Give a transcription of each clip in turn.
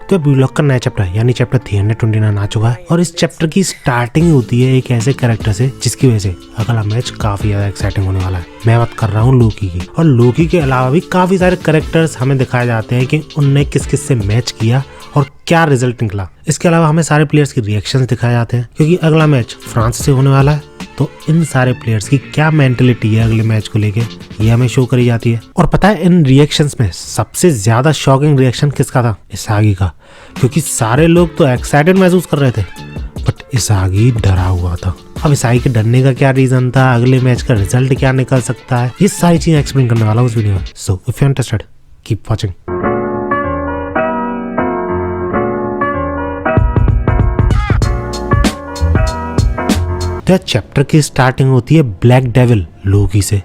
तो ब्लॉक का नया चैप्टर यानी चैप्टर 329 आ चुका है और इस चैप्टर की स्टार्टिंग होती है एक ऐसे कैरेक्टर से जिसकी वजह से अगला मैच काफी ज्यादा एक्साइटिंग होने वाला है। मैं बात कर रहा हूँ लोकी की। और लोकी के अलावा भी काफी सारे कैरेक्टर्स हमें दिखाए जाते हैं कि उनने किस किस से मैच किया और क्या रिजल्ट निकला। इसके अलावा हमें सारे प्लेयर्स की रिएक्शंस दिखाए जाते हैं क्योंकि अगला मैच फ्रांस से होने वाला है। तो इन सारे प्लेयर्स की क्या मेंटेलिटी है अगले मैच को लेके ये हमें शो करी जाती है। और पता है इन रिएक्शंस में सबसे ज्यादा शॉकिंग रिएक्शन किसका था? इसागी का, क्योंकि सारे लोग तो एक्साइटेड महसूस कर रहे थे बट इसागी डरा हुआ था। अब इसागी के डरने का क्या रीजन था, अगले मैच का रिजल्ट क्या निकल सकता है, ये सारी चीजें एक्सप्लेन करने वाला हूँ इस वीडियो में। So if you interested keep watching. तो चैप्टर की स्टार्टिंग होती है ब्लैक डेविल लोकी से,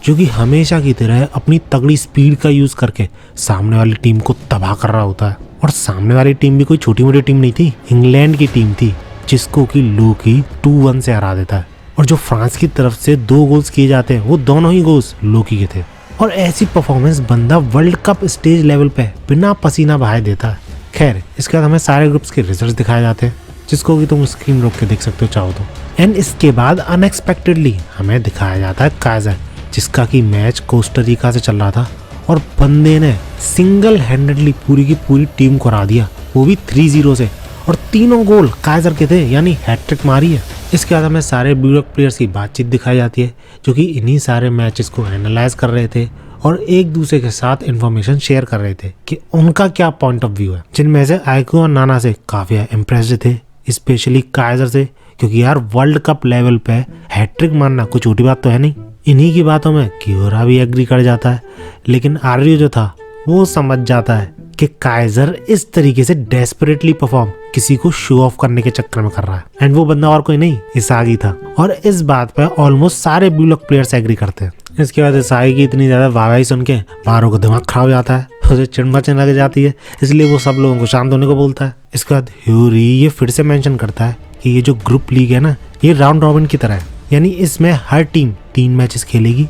जो कि हमेशा की तरह अपनी तगड़ी स्पीड का यूज करके सामने वाली टीम को तबाह कर रहा होता है। और सामने वाली टीम भी कोई छोटी मोटी टीम नहीं थी, इंग्लैंड की टीम थी जिसको कि लोकी 2-1 से हरा देता है। और जो फ्रांस की तरफ से 2 गोल्स किए जाते हैं वो दोनों ही गोल्स लोकी के थे। और ऐसी परफॉर्मेंस बंदा वर्ल्ड कप स्टेज लेवल पे बिना पसीना बहाए देता है। खैर इसके बाद हमें सारे ग्रुप्स के रिजल्ट दिखाए जाते हैं जिसको कि तुम स्क्रीन रोक के देख सकते हो चाहो तो। एंड इसके बाद अनएक्सपेक्टेडली हमें दिखाया जाता है काइजर, जिसका कि मैच कोस्टारिका से चल रहा था और बंदे ने सिंगल हैंडेडली पूरी की पूरी टीम को हरा दिया, वो भी 3-0 से। और तीनों गोल काइजर के थे, यानी हैट्रिक मारी है। इसके बाद हमें सारे ब्लू प्लेयर्स की बातचीत दिखाई जाती है जो कि इन्हीं सारे मैचेस को एनालाइज कर रहे थे और एक दूसरे के साथ इंफॉर्मेशन शेयर कर रहे थे कि उनका क्या पॉइंट ऑफ व्यू है। जिनमें से आइको और नाना से काफी इम्प्रेस्ड थे, स्पेशली काइजर से, क्योंकि यार वर्ल्ड कप लेवल पे हैट्रिक मारना कोई छोटी बात तो है नहीं। इन्हीं की बातों में क्योरा भी एग्री कर जाता है, लेकिन आर्यू जो था वो समझ जाता है कि काइजर इस तरीके से डेस्परेटली परफॉर्म किसी को शो ऑफ करने के चक्कर में कर रहा है। एंड वो बंदा और कोई नहीं इसागी था। और इस बात पे ऑलमोस्ट सारे ब्लूलॉक प्लेयर्स एग्री करते हैं। इसके बाद इसागी की इतनी ज्यादा वाहवाही सुन के बारों का दिमाग खराब हो जाता है, उसे चिढ़ मचने लग जाती है, इसलिए वो सब लोगों को शांत होने को बोलता है। इसके बाद ह्यूरी ये फिर से मेंशन करता है कि ये जो ग्रुप लीग है ना, ये राउंड रॉबिन की तरह है, यानी इसमें हर टीम 3 मैचेस खेलेगी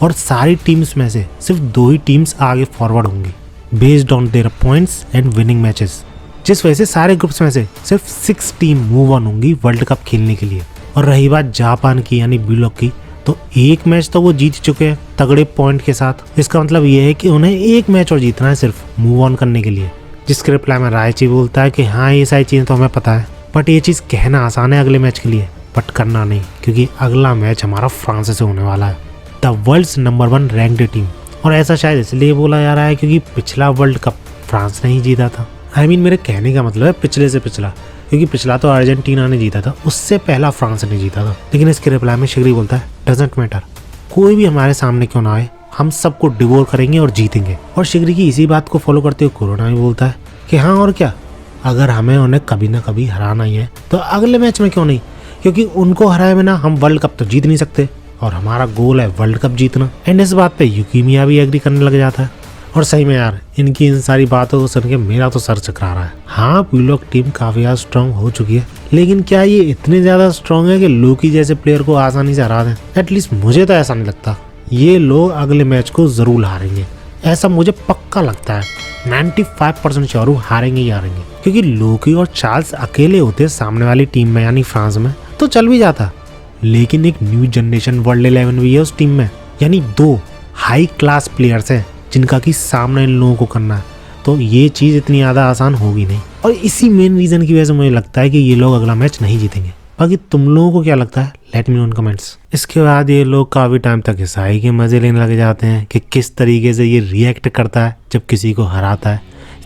और सारी टीम्स में से सिर्फ 2 ही टीम्स आगे फॉरवर्ड होंगी based on their points and winning matches, जिस वजह से सारे ग्रुप्स में से सिर्फ 6 टीम मूव ऑन होंगी वर्ल्ड कप खेलने के लिए। और रही बात जापान की यानी ब्लूलॉक की, तो एक मैच तो वो जीत चुके हैं तगड़े पॉइंट के साथ। इसका मतलब ये है कि उन्हें एक मैच और जीतना है सिर्फ मूव ऑन करने के लिए। जिसके रिप्लाई में रायची बोलता है कि हाँ ये सारी चीजें तो हमें पता है, बट ये चीज कहना आसान है अगले मैच के लिए, बट करना नहीं, क्योंकि अगला मैच हमारा फ्रांस से होने वाला है, the world's number 1 ranked team. और ऐसा शायद इसलिए बोला जा रहा है क्योंकि पिछला वर्ल्ड कप फ्रांस ने ही जीता था। मेरे कहने का मतलब है पिछले से पिछला, क्योंकि पिछला तो अर्जेंटीना ने जीता था, उससे पहला फ्रांस ने जीता था। लेकिन इसके रिप्लाई में शिगरी बोलता है डजंट मैटर, कोई भी हमारे सामने क्यों ना आए, हम सबको डिवोर करेंगे और जीतेंगे। और शिगरी की इसी बात को फॉलो करते हुए कोरोना भी बोलता है कि हाँ और क्या, अगर हमें उन्हें कभी ना कभी हराना ही है तो अगले मैच में क्यों नहीं, क्योंकि उनको हराए बिना हम वर्ल्ड कप तो जीत नहीं सकते और हमारा गोल है वर्ल्ड कप जीतना। एंड इस बात पे युकीमिया भी एग्री करने लग जाता है। और सही में यार इनकी इन सारी बातों को सुन के मेरा तो सर चकरा रहा है। हाँ ब्लूलॉक टीम काफी ज्यादा स्ट्रांग हो चुकी है, लेकिन क्या ये इतने ज्यादा स्ट्रांग है कि लोकी जैसे प्लेयर को आसानी से हरा दें? एटलीस्ट मुझे तो ऐसा नहीं लगता। ये लोग अगले मैच को जरूर हारेंगे, ऐसा मुझे पक्का लगता है। 95% श्योर हूँ हारेंगे ही हारेंगे, क्योंकि लोकी और चार्ल्स अकेले होते सामने वाली टीम में यानी फ्रांस में तो चल भी जाता, लेकिन एक न्यू जनरेशन वर्ल्ड 11 भी है उस टीम में, यानी 2 हाई क्लास प्लेयर्स हैं जिनका कि सामना इन लोगों को करना है, तो ये चीज इतनी ज्यादा आसान होगी नहीं। और इसी मेन रीजन की वजह से मुझे लगता है कि ये लोग अगला मैच नहीं जीतेंगे। बाकी तुम लोगों को क्या लगता है, लेट मी नो इन कमेंट्स। इसके बाद ये लोग काफी टाइम तक इसाई के मजे लेने लग जाते हैं कि किस तरीके से ये रिएक्ट करता है जब किसी को हराता है।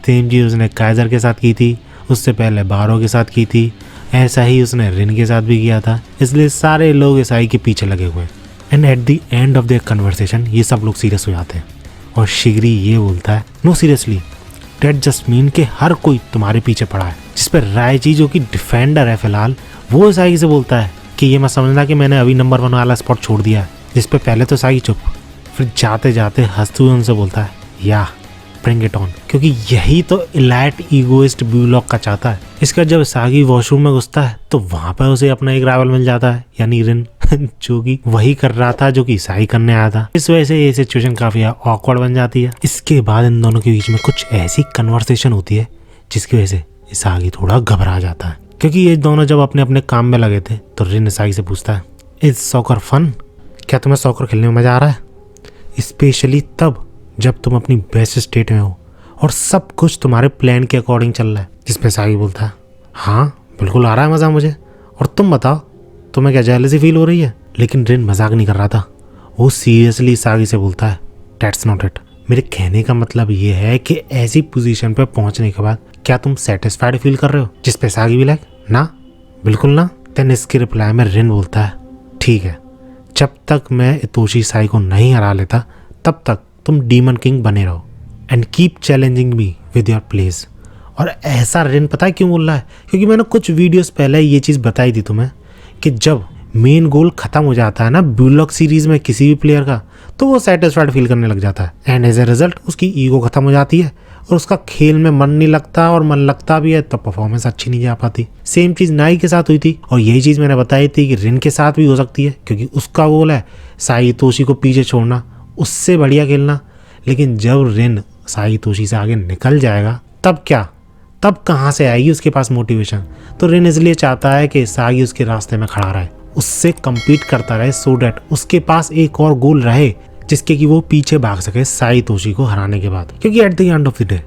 सेम चीज उसने काइजर के साथ की थी, उससे पहले बारो के साथ की थी, ऐसा ही उसने रिन के साथ भी किया था, इसलिए सारे लोग इसाई के पीछे लगे हुए हैं। And eight the end of their conversation ये सब लोग सीरियस हो जाते हैं और शिगरी ये बोलता है no seriously that just mean के हर कोई तुम्हारे पीछे पड़ा है। जिस पर रायची जो कि डिफेंडर है फिलहाल, वो इसाई से बोलता है कि ये मत समझना कि मैंने अभी नंबर 1 वाला स्पॉट छोड़ दिया है। जिस पे पहले तो इसाई चुप, फिर जाते जाते हंसते हुए उनसे बोलता है या ब्रिंग इट ऑन, क्योंकि यही तो इलाइट ईगोइस्ट ब्लूलॉक का चाहता है। इसका जब इसागी वॉशरूम में घुसता है तो वहां पर उसे अपना एक राइवल मिल जाता है यानी रिन जो कि वही कर रहा था जो कि इसाई करने आया था। इस वजह से ये सिचुएशन काफी ऑकवर्ड बन जाती है। इसके बाद इन दोनों के बीच में कुछ ऐसी कन्वर्सेशन होती है जिसकी वजह से इसागी थोड़ा घबरा जाता है, क्योंकि ये दोनों जब अपने अपने काम में लगे थे तो रिन इसागी से पूछता है, इज सॉकर फन? क्या तुम्हें सॉकर खेलने में मजा आ रहा है? स्पेशली तब जब तुम अपनी बेस्ट स्टेट में हो और सब कुछ तुम्हारे प्लान के अकॉर्डिंग चल रहा है। जिस पे इसागी बोलता है, हाँ बिल्कुल आ रहा है मज़ा मुझे, और तुम बताओ तुम्हें क्या जेलसी फील हो रही है? लेकिन रिन मजाक नहीं कर रहा था, वो सीरियसली इसागी से बोलता है, दैट्स नॉट इट। मेरे कहने का मतलब ये है कि ऐसी पोजीशन पे पहुंचने के बाद क्या तुम सेटिस्फाइड फील कर रहे हो? जिस पे इसागी भी लाइक, ना बिल्कुल ना। देन इसके रिप्लाई में रिन बोलता है, ठीक है, जब तक मैं इतोशी इसागी को नहीं हरा लेता तब तक तुम डीमन किंग बने रहो and keep challenging me with your place. और ऐसा रिन पता है क्यों बोल रहा है? क्योंकि मैंने कुछ वीडियोस पहले ये चीज़ बताई थी तुम्हें कि जब मेन गोल खत्म हो जाता है ना ब्लॉक सीरीज में किसी भी प्लेयर का, तो वो सेटिस्फाइड फील करने लग जाता है एंड एज ए रिजल्ट उसकी ईगो खत्म हो जाती है और उसका खेल में मन नहीं लगता, और मन लगता भी है तो परफॉर्मेंस अच्छी नहीं जा पाती। सेम चीज़ नाई के साथ हुई थी और यही चीज़ मैंने बताई थी कि रिन के साथ भी हो सकती है, क्योंकि उसका गोल है साई तोशी को पीछे छोड़ना, उससे बढ़िया खेलना। लेकिन जब रिन साई तोशी से आगे निकल जाएगा तब क्या, तब कहाँ से आएगी उसके पास मोटिवेशन? तो रिन इसलिए चाहता है कि सागी उसके रास्ते में खड़ा रहे, उससे कम्पीट करता रहे, सो डैट उसके पास एक और गोल रहे जिसके कि वो पीछे भाग सके साई तोशी को हराने के बाद। क्योंकि at the end of the day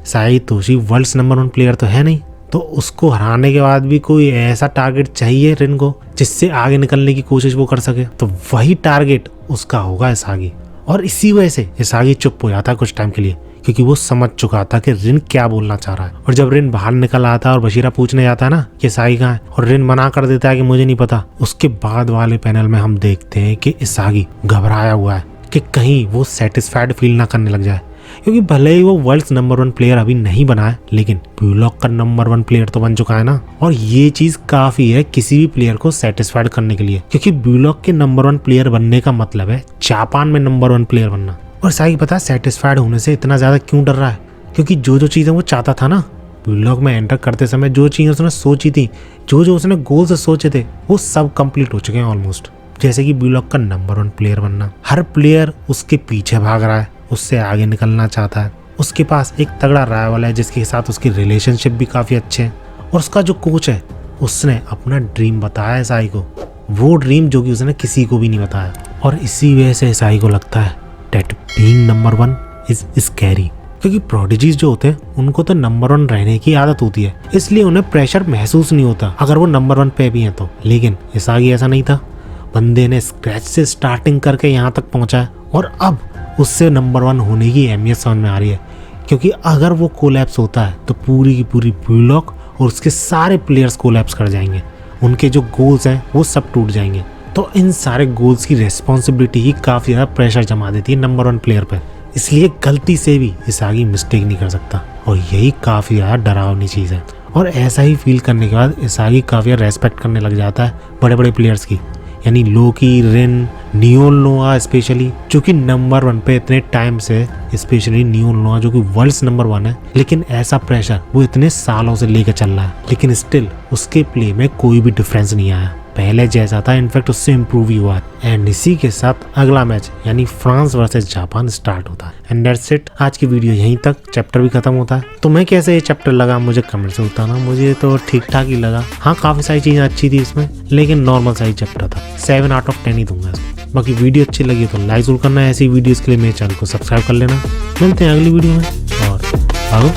साई तोशी वर्ल्ड्स नंबर 1 प्लेयर तो है नहीं, तो उसको हराने के बाद भी कोई ऐसा टारगेट चाहिए रिन को जिससे आगे निकलने की कोशिश वो कर सके। तो वही टारगेट उसका होगा इसागी, और इसी वजह से इसागी चुप हो जाता है कुछ टाइम के लिए, क्योंकि वो समझ चुका था कि रिन क्या बोलना चाह रहा है। और जब रिन बाहर निकल आता है और बशीरा पूछने जाता है ना कि इसागी कहाँ है, और रिन मना कर देता है कि मुझे नहीं पता, उसके बाद वाले पैनल में हम देखते हैं कि इसागी घबराया हुआ है कि कहीं वो सेटिस्फाइड फील ना करने लग जाए, क्योंकि भले ही वो वर्ल्ड्स नंबर 1 प्लेयर अभी नहीं बना है, लेकिन ब्लॉक का नंबर 1 प्लेयर तो बन चुका है ना। और ये चीज काफी है किसी भी प्लेयर को सेटिस्फाइड करने के लिए, क्योंकि ब्लॉक के नंबर 1 प्लेयर बनने का मतलब है जापान में नंबर 1 प्लेयर बनना। और साई पता है सेटिस्फाइड होने से इतना ज्यादा क्यों डर रहा है? क्योंकि जो चीजें वो चाहता था ना ब्लॉक में एंटर करते समय, जो चीजें उसने सोची थी, जो उसने गोल से सोचे थे, वो सब कंप्लीट हो चुके हैं ऑलमोस्ट। जैसे कि ब्लॉक का नंबर 1 प्लेयर बनना, हर प्लेयर उसके पीछे भाग रहा है, उससे आगे निकलना चाहता है, उसके पास एक तगड़ा राइवल है जिसके साथ उसकी रिलेशनशिप भी काफी अच्छे हैं, और उसका जो कोच है उसने अपना ड्रीम बताया है साई को, वो ड्रीम जो कि उसने किसी को भी नहीं बताया। और इसी वजह से साई को लगता है that being number 1 is scary, क्योंकि प्रोडिजीज जो होते हैं उनको तो नंबर 1 रहने की आदत होती है, इसलिए उन्हें प्रेशर महसूस नहीं होता अगर वो नंबर 1 पे भी हैं तो। लेकिन इसागी ऐसा नहीं था, बंदे ने स्क्रैच से स्टार्टिंग करके यहाँ तक पहुँचा है, और अब उससे नंबर 1 होने की अहमियत समझ में आ रही है, क्योंकि अगर वो कोलैप्स होता है तो पूरी की पूरी ब्लॉक और उसके सारे प्लेयर्स कोलैप्स कर जाएंगे, उनके जो गोल्स हैं वो सब टूट जाएंगे। तो इन सारे गोल्स की रेस्पॉन्सिबिलिटी ही काफ़ी ज़्यादा प्रेशर जमा देती है नंबर 1 प्लेयर पर, इसलिए गलती से भी इसागी मिस्टेक नहीं कर सकता, और यही काफ़ी ज़्यादा डरावनी चीज़ है। और ऐसा ही फील करने के बाद इसागी काफ़ी ज़्यादा रेस्पेक्ट करने लग जाता है बड़े बड़े प्लेयर्स की, यानी लोकी, रिन, नियोल नोआ स्पेशली, जो कि नंबर 1 पे इतने टाइम से, स्पेशली नियोल नोआ जो कि वर्ल्ड्स नंबर 1 है, लेकिन ऐसा प्रेशर वो इतने सालों से लेकर चल रहा है, लेकिन स्टिल उसके प्ले में कोई भी डिफरेंस नहीं आया, पहले जैसा था, इनफैक्ट उससे इम्प्रूव ही हुआ है। एंड इसी के साथ अगला मैच यानी फ्रांस वर्सेस जापान स्टार्ट होता है। एंड दैट्स इट, आज की वीडियो यहीं तक, चैप्टर भी खत्म होता है। तुम्हें कैसे ये चैप्टर लगा मुझे कमेंट से बताना, मुझे तो ठीक ठाक ही लगा। हाँ, काफ़ी सारी चीज़ें अच्छी थी इसमें, लेकिन नॉर्मल साइज चैप्टर था, 7 आउट ऑफ 10 ही दूंगा इसको। बाकी वीडियो अच्छी लगी तो लाइक जरूर करना है, ऐसी वीडियोज़ के लिए मेरे चैनल को सब्सक्राइब कर लेना। मिलते हैं अगली वीडियो में, और